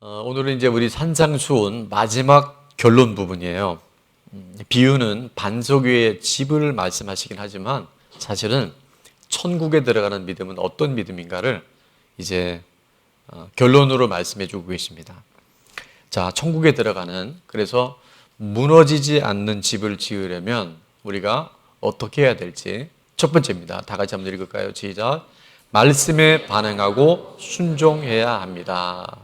오늘은 이제 우리 산상수훈 마지막 결론 부분이에요. 비유는 반석 위에 집을 말씀하시긴 하지만 사실은 천국에 들어가는 믿음은 어떤 믿음인가를 이제 결론으로 말씀해 주고 계십니다. 자, 천국에 들어가는, 그래서 무너지지 않는 집을 지으려면 우리가 어떻게 해야 될지 첫 번째입니다. 다 같이 한번 읽을까요? 시작. 말씀에 반응하고 순종해야 합니다.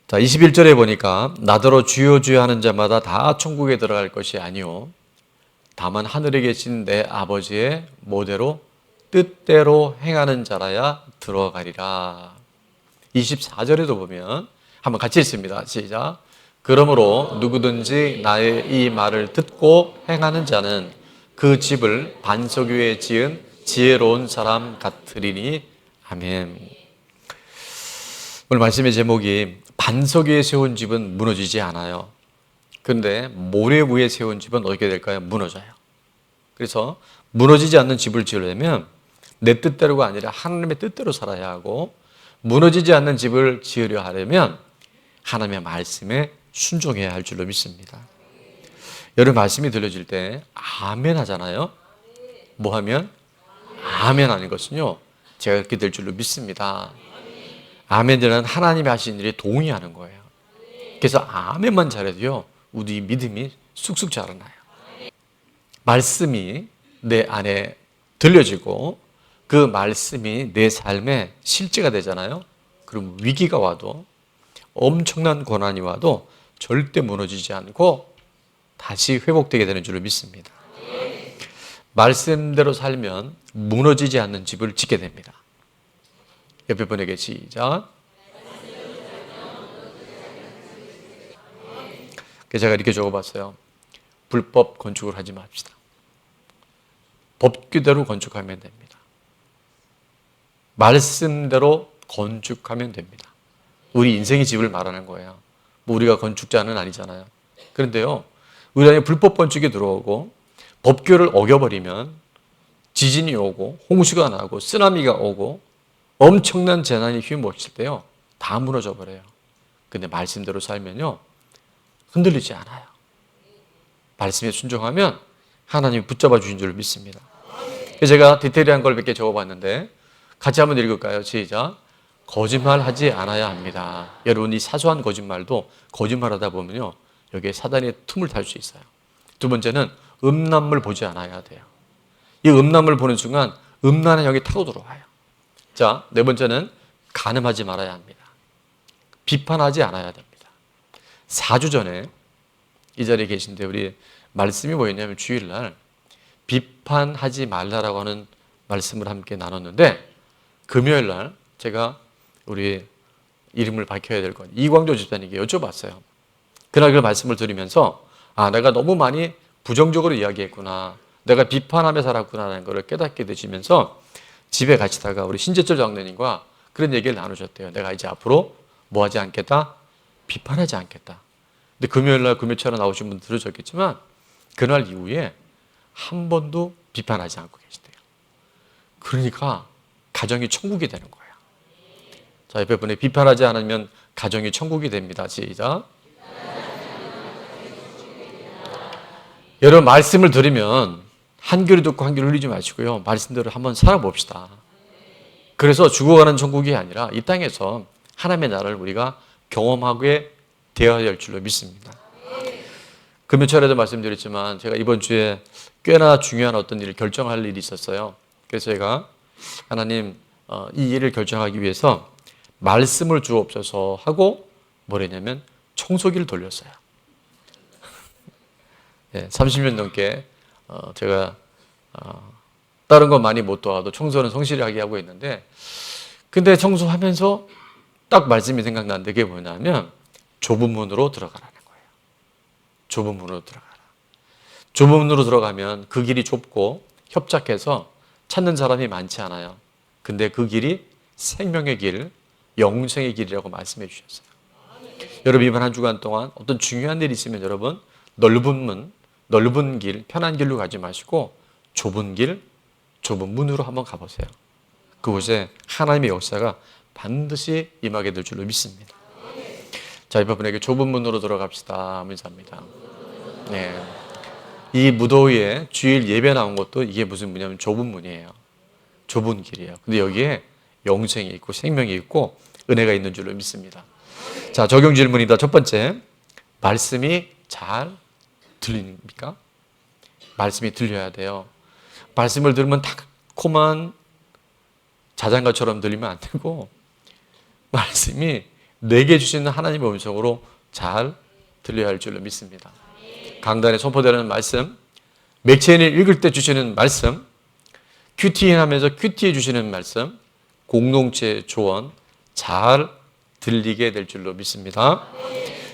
자, 21절에 보니까 나더러 주여 주여 하는 자마다 다 천국에 들어갈 것이 아니요 다만 하늘에 계신 내 아버지의 모대로 뜻대로 행하는 자라야 들어가리라. 24절에도 보면 한번 같이 읽습니다. 시작. 그러므로 누구든지 나의 이 말을 듣고 행하는 자는 그 집을 반석 위에 지은 지혜로운 사람 같으리니. 아멘. 오늘 말씀의 제목이 반석 위에 세운 집은 무너지지 않아요. 그런데 모래 위에 세운 집은 어떻게 될까요? 무너져요. 그래서 무너지지 않는 집을 지으려면 내 뜻대로가 아니라 하나님의 뜻대로 살아야 하고, 무너지지 않는 집을 지으려 하려면 하나님의 말씀에 순종해야 할 줄로 믿습니다. 여러분, 말씀이 들려질 때 아멘 하잖아요. 뭐 하면? 아멘 하는 것은요, 제가 그렇게 될 줄로 믿습니다. 아멘들은 하나님이 하신 일에 동의하는 거예요. 그래서 아멘만 잘해도요, 우리 믿음이 쑥쑥 자라나요. 말씀이 내 안에 들려지고 그 말씀이 내 삶의 실제가 되잖아요. 그럼 위기가 와도, 엄청난 고난이 와도 절대 무너지지 않고 다시 회복되게 되는 줄을 믿습니다. 말씀대로 살면 무너지지 않는 집을 짓게 됩니다. 옆에 분에게 시작. 제가 이렇게 적어봤어요. 불법 건축을 하지 맙시다. 법규대로 건축하면 됩니다. 말씀대로 건축하면 됩니다. 우리 인생의 집을 말하는 거예요. 뭐 우리가 건축자는 아니잖아요. 그런데요, 우리 안에 불법 건축이 들어오고 법규를 어겨버리면 지진이 오고 홍수가 나고 쓰나미가 오고 엄청난 재난이 휘몰칠 때요, 다 무너져 버려요. 근데 말씀대로 살면요, 흔들리지 않아요. 말씀에 순종하면 하나님이 붙잡아 주신 줄 믿습니다. 제가 디테일한 걸 몇 개 적어봤는데 같이 한번 읽을까요? 시작. 거짓말하지 않아야 합니다. 여러분, 이 사소한 거짓말도 거짓말하다 보면요, 여기에 사단의 틈을 탈 수 있어요. 두 번째는 음란물 보지 않아야 돼요. 이 음란물 보는 순간 음란은 여기 타고 들어와요. 자, 네 번째는 간음하지 말아야 합니다. 비판하지 않아야 됩니다. 4주 전에 이 자리에 계신데 우리 말씀이 뭐였냐면 주일날 비판하지 말라라고 하는 말씀을 함께 나눴는데, 금요일날 제가 우리 이름을 밝혀야 될 건 이광조 집사님께 여쭤봤어요. 그날 그 말씀을 들으면서 내가 너무 많이 부정적으로 이야기했구나, 내가 비판하며 살았구나라는 것을 깨닫게 되시면서 집에 가시다가 우리 신재철 장로님과 그런 얘기를 나누셨대요. 내가 이제 앞으로 뭐 하지 않겠다? 비판하지 않겠다. 근데 금요일날 금요처럼 나오신 분 들으셨겠지만 그날 이후에 한 번도 비판하지 않고 계시대요. 그러니까 가정이 천국이 되는 거예요. 자, 옆에 분에 비판하지 않으면 가정이 천국이 됩니다. 시작. 여러분, 말씀을 들으면 한 귀로 듣고 한 귀로 흘리지 마시고요, 말씀대로 한번 살아봅시다. 그래서 죽어가는 천국이 아니라 이 땅에서 하나님의 나라를 우리가 경험하게 되어야 할 줄로 믿습니다. 금요철에도 말씀드렸지만 제가 이번 주에 꽤나 중요한 어떤 일을 결정할 일이 있었어요. 그래서 제가 하나님, 이 일을 결정하기 위해서 말씀을 주옵소서 하고 뭐랬냐면 청소기를 돌렸어요. 30년 넘게 제가 다른 건 많이 못 도와도 청소는 성실하게 하고 있는데, 근데 청소하면서 딱 말씀이 생각나는데 그게 뭐냐면 좁은 문으로 들어가라는 거예요. 좁은 문으로 들어가라. 좁은 문으로 들어가면 그 길이 좁고 협착해서 찾는 사람이 많지 않아요. 근데 그 길이 생명의 길, 영생의 길이라고 말씀해 주셨어요. 여러분, 이번 한 주간 동안 어떤 중요한 일이 있으면 여러분, 넓은 문, 넓은 길, 편한 길로 가지 마시고 좁은 길, 좁은 문으로 한번 가보세요. 그곳에 하나님의 역사가 반드시 임하게 될 줄로 믿습니다. 자, 여러분에게 좁은 문으로 들어갑시다. 감사합니다. 네. 이 무더위에 주일 예배 나온 것도 이게 무슨 문이냐면 좁은 문이에요. 좁은 길이에요. 근데 여기에 영생이 있고 생명이 있고 은혜가 있는 줄로 믿습니다. 자, 적용 질문이다. 첫 번째, 말씀이 잘 들립니까? 말씀이 들려야 돼요. 말씀을 들으면 달콤한 자장가처럼 들리면 안 되고 말씀이 내게 주시는 하나님의 음성으로 잘 들려야 할 줄로 믿습니다. 강단에 선포되는 말씀, 맥체인을 읽을 때 주시는 말씀, 큐티인 하면서 큐티해 주시는 말씀, 공동체 조언 잘 들리게 될 줄로 믿습니다.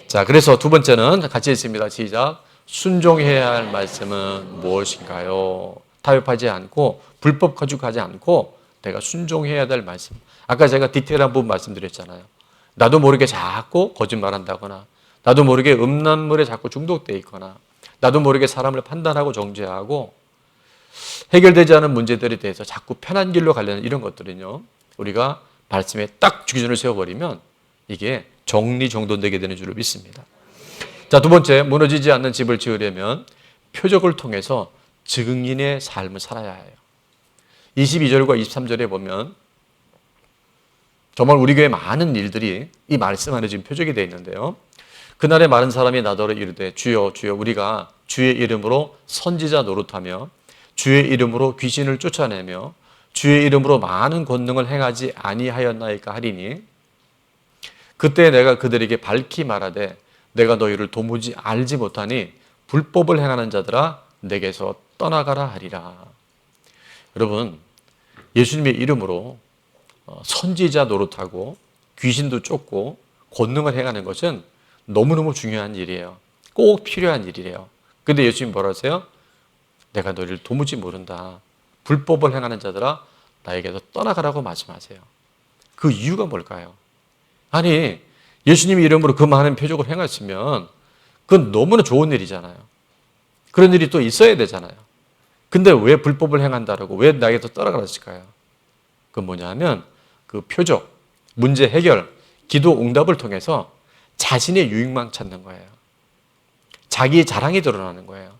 자, 그래서 두 번째는 같이 읽습니다. 시작. 순종해야 할 말씀은 무엇인가요? 타협하지 않고 불법 거죽하지 않고 내가 순종해야 될 말씀. 아까 제가 디테일한 부분 말씀드렸잖아요. 나도 모르게 자꾸 거짓말한다거나 나도 모르게 음란물에 자꾸 중독되어 있거나 나도 모르게 사람을 판단하고 정죄하고 해결되지 않은 문제들에 대해서 자꾸 편한 길로 가려는 이런 것들은요, 우리가 말씀에 딱 기준을 세워버리면 이게 정리정돈되게 되는 줄로 믿습니다. 자, 두 번째, 무너지지 않는 집을 지으려면 표적을 통해서 증인의 삶을 살아야 해요. 22절과 23절에 보면 정말 우리 교회 많은 일들이 이 말씀 안에 지금 표적이 되어 있는데요. 그날에 많은 사람이 나더러 이르되 주여 주여 우리가 주의 이름으로 선지자 노릇하며 주의 이름으로 귀신을 쫓아내며 주의 이름으로 많은 권능을 행하지 아니하였나이까 하리니 그때 내가 그들에게 밝히 말하되 내가 너희를 도무지 알지 못하니 불법을 행하는 자들아 내게서 떠나가라 하리라. 여러분, 예수님의 이름으로 선지자 노릇하고 귀신도 쫓고 권능을 행하는 것은 너무너무 중요한 일이에요. 꼭 필요한 일이래요. 근데 예수님 뭐라 하세요? 내가 너희를 도무지 모른다. 불법을 행하는 자들아 나에게서 떠나가라고 말씀하세요. 그 이유가 뭘까요? 아니, 예수님 이름으로 그 많은 표적을 행했으면 그건 너무나 좋은 일이잖아요. 그런 일이 또 있어야 되잖아요. 근데 왜 불법을 행한다라고 왜 나에게서 떠나가라 했을까요? 그건 뭐냐 하면 그 표적, 문제 해결, 기도 응답을 통해서 자신의 유익만 찾는 거예요. 자기의 자랑이 드러나는 거예요.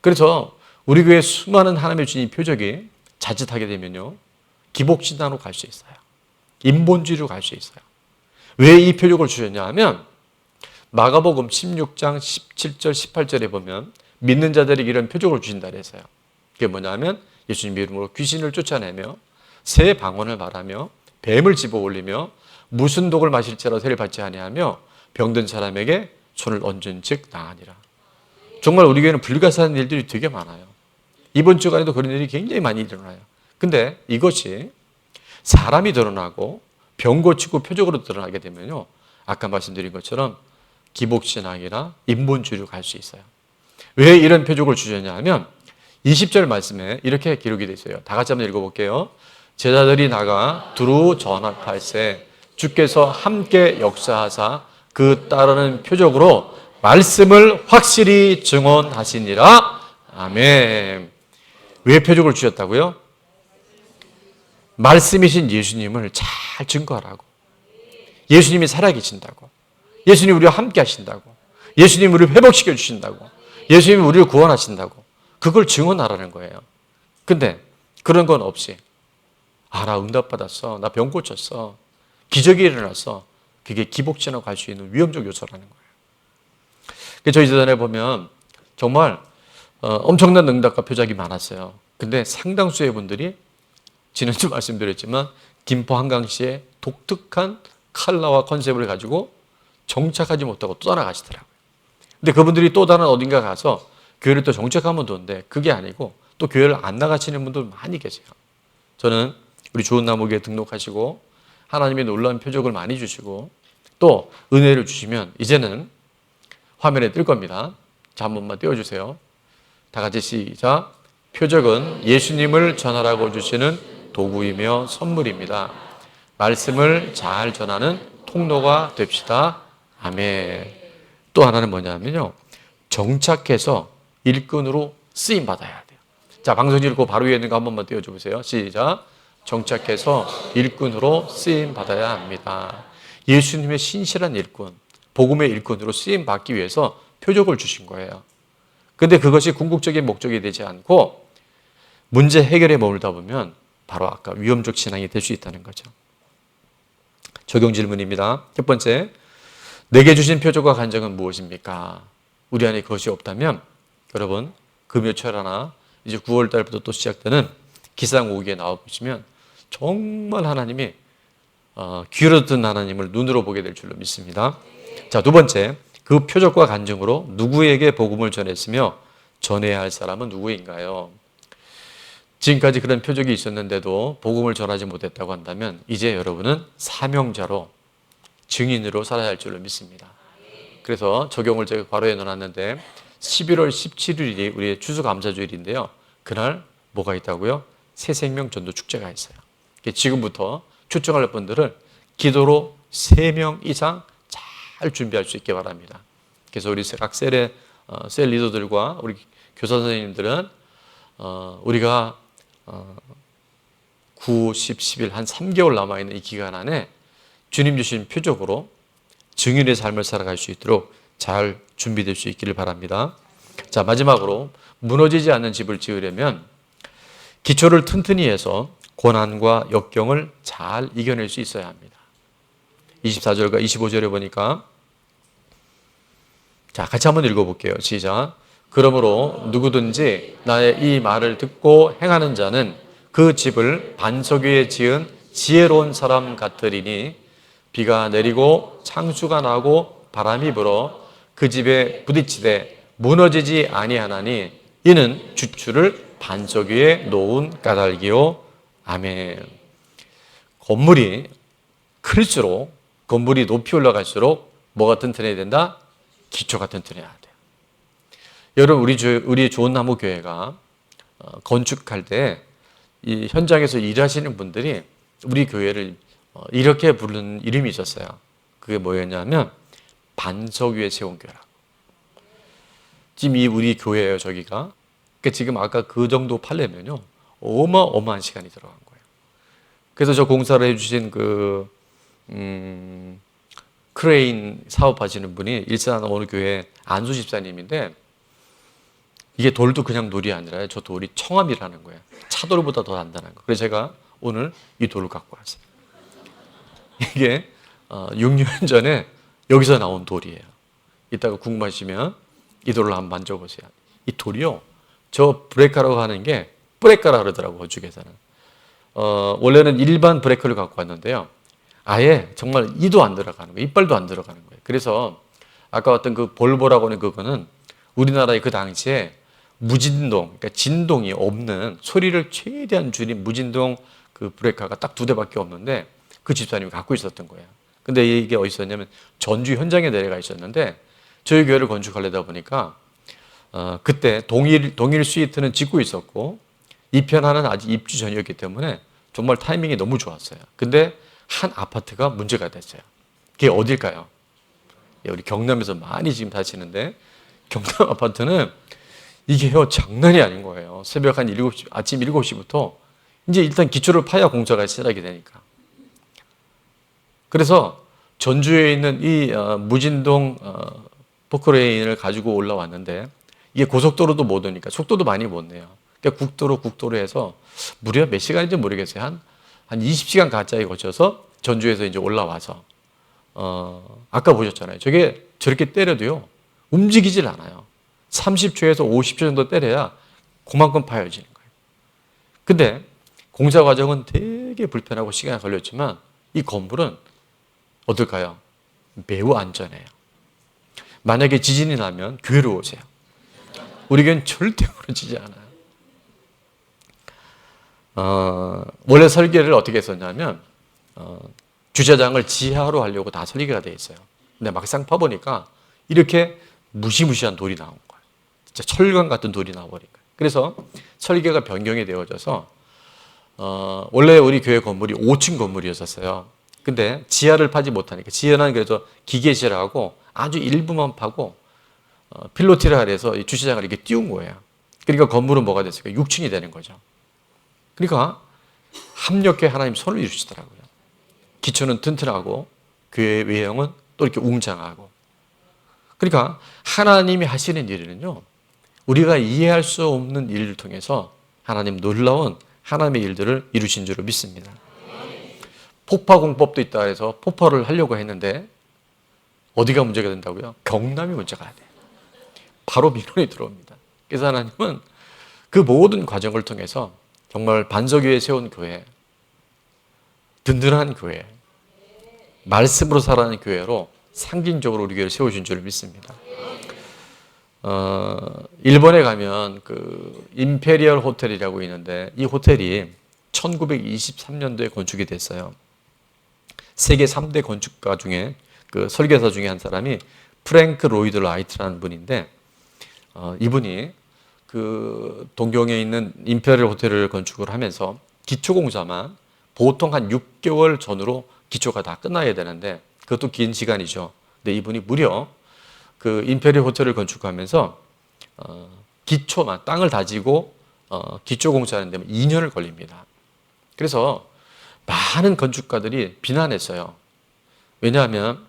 그래서 우리 교회 수많은 하나님의 주신 표적이 자칫하게 되면요, 기복신앙으로 갈 수 있어요. 인본주의로 갈 수 있어요. 왜 이 표적을 주셨냐 하면 마가복음 16장 17절 18절에 보면 믿는 자들에게 이런 표적을 주신다 그랬어요. 그게 뭐냐 하면 예수님 이름으로 귀신을 쫓아내며 새 방언을 말하며 뱀을 집어 올리며 무슨 독을 마실지라도 해를 받지 아니하며 병든 사람에게 손을 얹은 즉 나으니라. 정말 우리 교회는 불가사한 일들이 되게 많아요. 이번 주간에도 그런 일이 굉장히 많이 일어나요. 근데 이것이 사람이 드러나고 병 고치고 표적으로 드러나게 되면요, 아까 말씀드린 것처럼 기복신앙이나 인본주의로 갈 수 있어요. 왜 이런 표적을 주셨냐 하면 20절 말씀에 이렇게 기록이 되어 있어요. 다 같이 한번 읽어볼게요. 제자들이 나가 두루 전합할세 주께서 함께 역사하사 그 따르는 표적으로 말씀을 확실히 증언하시니라. 아멘. 왜 표적을 주셨다고요? 말씀이신 예수님을 잘 증거하라고. 예수님이 살아계신다고. 예수님이 우리와 함께 하신다고. 예수님이 우리를 회복시켜 주신다고. 예수님이 우리를 구원하신다고. 그걸 증언하라는 거예요. 근데 그런 건 없이 나 응답받았어. 나 병 고쳤어. 기적이 일어났어. 그게 기복신앙으로 갈 수 있는 위험적 요소라는 거예요. 저희 재단에 보면 정말 엄청난 응답과 표적이 많았어요. 근데 상당수의 분들이 지난주 말씀드렸지만 김포 한강시의 독특한 컬러와 컨셉을 가지고 정착하지 못하고 또 떠나가시더라고요. 근데 그분들이 또 다른 어딘가 가서 교회를 또 정착하면 되는데 그게 아니고 또 교회를 안 나가시는 분들 많이 계세요. 저는 우리 좋은 나무교회 등록하시고 하나님의 놀라운 표적을 많이 주시고 또 은혜를 주시면 이제는 화면에 뜰 겁니다. 자, 한 번만 띄워주세요. 다 같이 시작. 표적은 예수님을 전하라고 주시는 도구이며 선물입니다. 말씀을 잘 전하는 통로가 됩시다. 아멘. 또 하나는 뭐냐면요, 정착해서 일꾼으로 쓰임받아야 돼요. 자, 방송 읽고 바로 위에 있는 거 한 번만 띄워줘 보세요. 시작. 정착해서 일꾼으로 쓰임 받아야 합니다. 예수님의 신실한 일꾼, 복음의 일꾼으로 쓰임 받기 위해서 표적을 주신 거예요. 근데 그것이 궁극적인 목적이 되지 않고 문제 해결에 머물다 보면 바로 아까 위험적 신앙이 될 수 있다는 거죠. 적용 질문입니다. 첫 번째, 내게 주신 표적과 간증은 무엇입니까? 우리 안에 그것이 없다면 여러분 금요철 하나 이제 9월 달부터 또 시작되는 기상 5기에 나와보시면 정말 하나님이 귀로 듣는 하나님을 눈으로 보게 될 줄로 믿습니다. 자, 두 번째, 그 표적과 간증으로 누구에게 복음을 전했으며 전해야 할 사람은 누구인가요? 지금까지 그런 표적이 있었는데도 복음을 전하지 못했다고 한다면 이제 여러분은 사명자로 증인으로 살아야 할 줄로 믿습니다. 그래서 적용을 제가 괄호에 넣어놨는데 11월 17일이 우리의 추수감사주일인데요. 그날 뭐가 있다고요? 새생명 전도 축제가 있어요. 지금부터 초청할 분들을 기도로 3명 이상 잘 준비할 수 있게 바랍니다. 그래서 우리 각 셀 리더들과 우리 교사 선생님들은 우리가 9, 10, 11 한 3개월 남아있는 이 기간 안에 주님 주신 표적으로 증인의 삶을 살아갈 수 있도록 잘 준비될 수 있기를 바랍니다. 자, 마지막으로 무너지지 않는 집을 지으려면 기초를 튼튼히 해서 고난과 역경을 잘 이겨낼 수 있어야 합니다. 24절과 25절에 보니까 자, 같이 한번 읽어볼게요. 시작. 그러므로 누구든지 나의 이 말을 듣고 행하는 자는 그 집을 반석 위에 지은 지혜로운 사람 같으리니 비가 내리고 창수가 나고 바람이 불어 그 집에 부딪히되 무너지지 아니하나니 이는 주추를 반석 위에 놓은 까닭이요. 아멘. 건물이 클수록 건물이 높이 올라갈수록 뭐가 튼튼해야 된다? 기초가 튼튼해야 돼요. 여러분 우리 좋은 나무 교회가 건축할 때 이 현장에서 일하시는 분들이 우리 교회를 이렇게 부르는 이름이 있었어요. 그게 뭐였냐면 반석 위에 세운 교회라고. 지금 이 우리 교회예요, 저기가. 그러니까 지금 아까 그 정도 팔려면요 어마어마한 시간이 들어간 거예요. 그래서 저 공사를 해주신 크레인 사업하시는 분이 일산 어느 교회 안수 집사님인데 이게 돌도 그냥 돌이 아니라 저 돌이 청암이라는 거예요. 차돌보다 더 단단한 거. 그래서 제가 오늘 이 돌을 갖고 왔어요. 이게 6년 전에 여기서 나온 돌이에요. 이따가 궁금하시면 이 돌을 한번 만져보세요. 이 돌이요, 저 브레카라고 하는 게 브레카라 그러더라고요, 호주에서는. 원래는 일반 브레이크를 갖고 왔는데요. 아예 정말 이도 안 들어가는 거예요. 이빨도 안 들어가는 거예요. 그래서 아까 어떤 그 볼보라고 하는 그거는 우리나라의 그 당시에 무진동, 그러니까 진동이 없는 소리를 최대한 줄인 무진동 그 브레이크가 딱 2대밖에 없는데 그 집사님이 갖고 있었던 거예요. 근데 이게 어디 있었냐면 전주 현장에 내려가 있었는데 저희 교회를 건축하려다 보니까 그때 동일 스위트는 짓고 있었고 이 편 하나는 아직 입주 전이었기 때문에 정말 타이밍이 너무 좋았어요. 근데 한 아파트가 문제가 됐어요. 그게 어딜까요? 우리 경남에서 많이 지금 다치는데 경남 아파트는 이게요 장난이 아닌 거예요. 새벽 한 7시, 아침 7시부터 이제 일단 기초를 파야 공사가 시작이 되니까. 그래서 전주에 있는 이 무진동 포크레인을 가지고 올라왔는데 이게 고속도로도 못 오니까 속도도 많이 못 내요. 그러니까 국도로 해서 무려 몇 시간인지 모르겠어요. 한 20시간 가까이 거쳐서 전주에서 이제 올라와서 아까 보셨잖아요. 저게 저렇게 때려도요 움직이질 않아요. 30초에서 50초 정도 때려야 그만큼 파여지는 거예요. 근데 공사 과정은 되게 불편하고 시간이 걸렸지만 이 건물은 어떨까요? 매우 안전해요. 만약에 지진이 나면 교회로 오세요. 우리 교회는 절대 무너지지 않아요. 원래 설계를 어떻게 했었냐면 주차장을 지하로 하려고 다 설계가 되어 있어요. 근데 막상 파보니까 이렇게 무시무시한 돌이 나온 거예요. 진짜 철강 같은 돌이 나와버린 거예요. 그래서 설계가 변경이 되어져서 원래 우리 교회 건물이 5층 건물이었었어요. 근데 지하를 파지 못하니까 지하는 그래서 기계실하고 아주 일부만 파고 필로티를 해서 이 주차장을 이렇게 띄운 거예요. 그러니까 건물은 뭐가 됐을까요? 6층이 되는 거죠. 그러니까 합력해 하나님 손을 이루시더라고요. 기초는 튼튼하고 교회의 외형은 또 이렇게 웅장하고. 그러니까 하나님이 하시는 일은요, 우리가 이해할 수 없는 일을 통해서 하나님 놀라운 하나님의 일들을 이루신 줄을 믿습니다. 폭파공법도 있다 해서 폭파를 하려고 했는데 어디가 문제가 된다고요? 경남이 문제가 돼요. 바로 민원이 들어옵니다. 그래서 하나님은 그 모든 과정을 통해서 정말 반석 위에 세운 교회, 든든한 교회, 말씀으로 살아가는 교회로 상징적으로 우리 교회를 세우신 줄 믿습니다. 일본에 가면 그 임페리얼 호텔이라고 있는데 이 호텔이 1923년도에 건축이 됐어요. 세계 3대 건축가 중에 그 설계사 중에 한 사람이 프랭크 로이드 라이트라는 분인데 이분이 그 동경에 있는 임페리얼 호텔을 건축을 하면서 기초공사만 보통 한 6개월 전으로 기초가 다 끝나야 되는데 그것도 긴 시간이죠. 근데 이분이 무려 그 임페리얼 호텔을 건축하면서 기초만 땅을 다지고 기초 공사하는 데만 2년을 걸립니다. 그래서 많은 건축가들이 비난했어요. 왜냐하면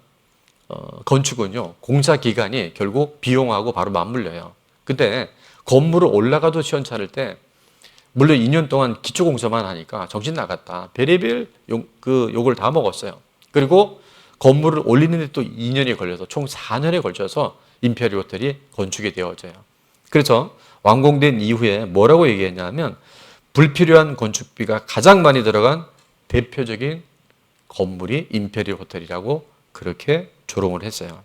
건축은요 공사 기간이 결국 비용하고 바로 맞물려요. 근데 건물을 올라가도 시원찮을 때 물론 2년 동안 기초 공사만 하니까 정신 나갔다. 별의별 욕을 다 먹었어요. 그리고 건물을 올리는 데 또 2년이 걸려서 총 4년에 걸쳐서 임페리얼 호텔이 건축이 되어져요. 그래서 완공된 이후에 뭐라고 얘기했냐면 불필요한 건축비가 가장 많이 들어간 대표적인 건물이 임페리얼 호텔이라고 그렇게 조롱을 했어요.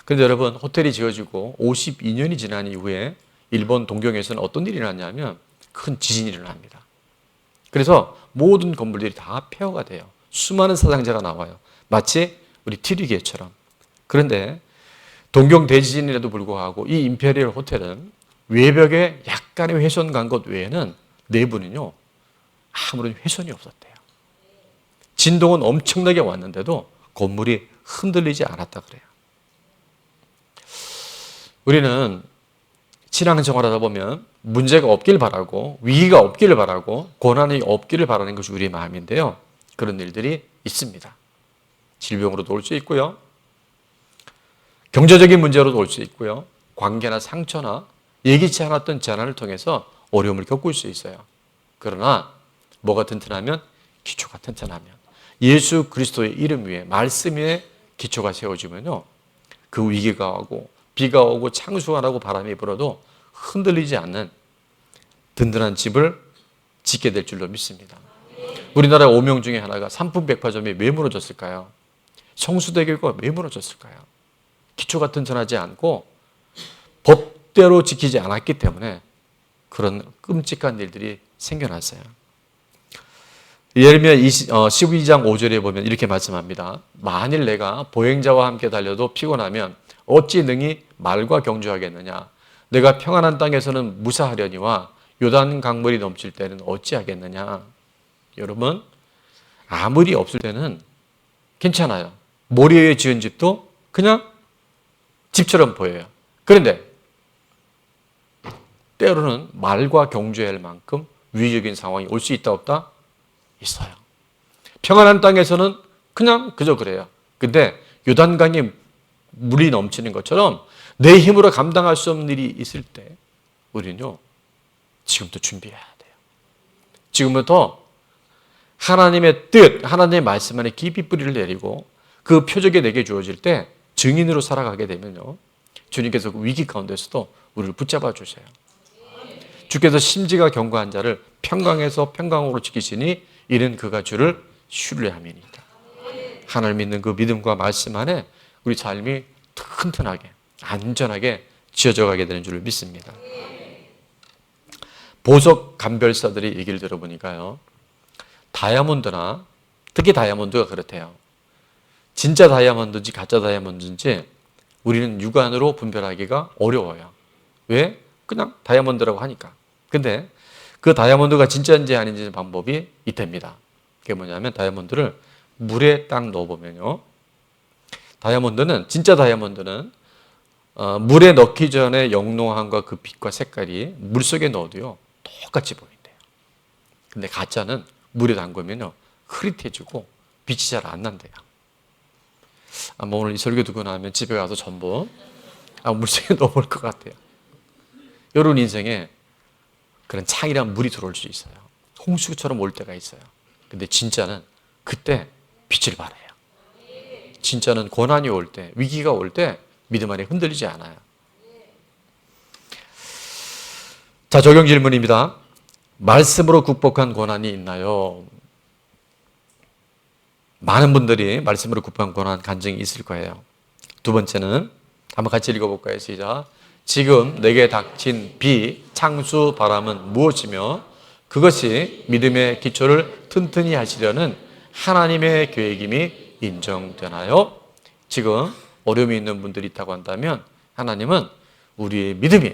그런데 여러분 호텔이 지어지고 52년이 지난 이후에 일본 동경에서는 어떤 일이 일어났냐면 큰 지진이 일어납니다. 그래서 모든 건물들이 다 폐허가 돼요. 수많은 사상자가 나와요. 마치 우리 트리기에처럼. 그런데 동경 대지진이라도 불구하고 이 임페리얼 호텔은 외벽에 약간의 훼손 간 것 외에는 내부는요 아무런 훼손이 없었대요. 진동은 엄청나게 왔는데도 건물이 흔들리지 않았다 그래요. 우리는 신앙생활하다 보면 문제가 없길 바라고 위기가 없기를 바라고 고난이 없기를 바라는 것이 우리의 마음인데요. 그런 일들이 있습니다. 질병으로도 올 수 있고요. 경제적인 문제로도 올 수 있고요. 관계나 상처나 예기치 않았던 재난을 통해서 어려움을 겪을 수 있어요. 그러나 뭐가 튼튼하면 기초가 튼튼하면 예수 그리스도의 이름 위에 말씀 위에 기초가 세워지면요. 그 위기가 오고 비가 오고 창수가 나고 바람이 불어도 흔들리지 않는 든든한 집을 짓게 될 줄로 믿습니다. 우리나라 오명 중에 하나가 삼풍백화점이 왜 무너졌을까요? 성수대교가 왜 무너졌을까요? 기초가 튼튼하지 않고 법대로 지키지 않았기 때문에 그런 끔찍한 일들이 생겨났어요. 예레미야 12장 5절에 보면 이렇게 말씀합니다. 만일 내가 보행자와 함께 달려도 피곤하면 어찌 능히 말과 경주하겠느냐? 내가 평안한 땅에서는 무사하려니와 요단 강물이 넘칠 때는 어찌하겠느냐? 여러분, 아무리 없을 때는 괜찮아요. 모래 위에 지은 집도 그냥 집처럼 보여요. 그런데 때로는 말과 경주해야 할 만큼 위기적인 상황이 올 수 있다 없다? 있어요. 평안한 땅에서는 그냥 그저 그래요. 근데 요단강에 물이 넘치는 것처럼 내 힘으로 감당할 수 없는 일이 있을 때 우리는요 지금부터 준비해야 돼요. 지금부터 하나님의 뜻, 하나님의 말씀 안에 깊이 뿌리를 내리고 그 표적이 내게 주어질 때 증인으로 살아가게 되면요 주님께서 그 위기 가운데서도 우리를 붙잡아 주세요. 주께서 심지가 견고한 자를 평강에서 평강으로 지키시니 이는 그가 주를 신뢰함이니이다. 하나님 믿는 그 믿음과 말씀 안에 우리 삶이 튼튼하게 안전하게 지어져 가게 되는 줄을 믿습니다. 보석 감별사들의 얘기를 들어보니까요 다이아몬드나 특히 다이아몬드가 그렇대요. 진짜 다이아몬드인지 가짜 다이아몬드인지 우리는 육안으로 분별하기가 어려워요. 왜? 그냥 다이아몬드라고 하니까. 근데 그 다이아몬드가 진짜인지 아닌지 방법이 있답니다. 그게 뭐냐면 다이아몬드를 물에 딱 넣어보면요. 다이아몬드는 진짜 다이아몬드는 물에 넣기 전에 영롱함과 그 빛과 색깔이 물속에 넣어도요. 똑같이 보인대요. 근데 가짜는 물에 담그면요 흐릿해지고 빛이 잘 안 난대요. 아마 오늘 이 설교 듣고 나면 집에 가서 전부 물속에 넣어볼 것 같아요. 여러분 인생에 그런 창이란 물이 들어올 수 있어요. 홍수처럼 올 때가 있어요. 근데 진짜는 그때 빛을 발해요. 진짜는 고난이 올 때, 위기가 올 때 믿음 안에 흔들리지 않아요. 자, 적용 질문입니다. 말씀으로 극복한 고난이 있나요? 많은 분들이 말씀으로 극복한 고난 간증이 있을 거예요. 두 번째는 한번 같이 읽어볼까요? 시작. 지금 내게 닥친 비, 창수, 바람은 무엇이며 그것이 믿음의 기초를 튼튼히 하시려는 하나님의 계획임이 인정되나요? 지금 어려움이 있는 분들이 있다고 한다면 하나님은 우리의 믿음이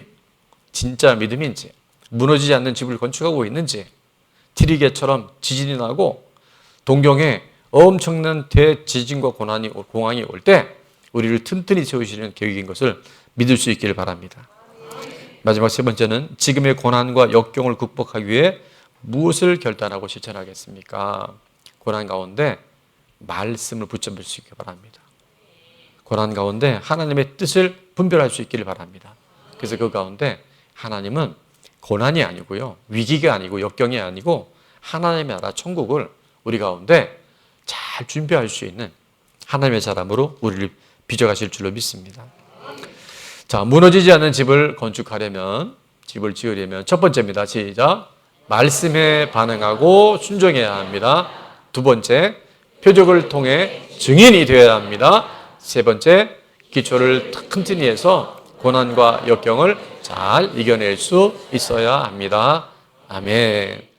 진짜 믿음인지, 무너지지 않는 집을 건축하고 있는지, 트리게처럼 지진이 나고 동경에 엄청난 대지진과 공황이 올 때 우리를 튼튼히 세우시는 계획인 것을 믿을 수 있기를 바랍니다. 마지막 세 번째는 지금의 고난과 역경을 극복하기 위해 무엇을 결단하고 실천하겠습니까? 고난 가운데 말씀을 붙잡을 수 있기를 바랍니다. 고난 가운데 하나님의 뜻을 분별할 수 있기를 바랍니다. 그래서 그 가운데 하나님은 고난이 아니고요, 위기가 아니고 역경이 아니고 하나님의 나라 천국을 우리 가운데 잘 준비할 수 있는 하나님의 사람으로 우리를 빚어가실 줄로 믿습니다. 자, 무너지지 않는 집을 건축하려면, 집을 지으려면 첫 번째입니다. 시작. 말씀에 반응하고 순종해야 합니다. 두 번째, 표적을 통해 증인이 되어야 합니다. 세 번째, 기초를 튼튼히 해서 고난과 역경을 잘 이겨낼 수 있어야 합니다. 아멘.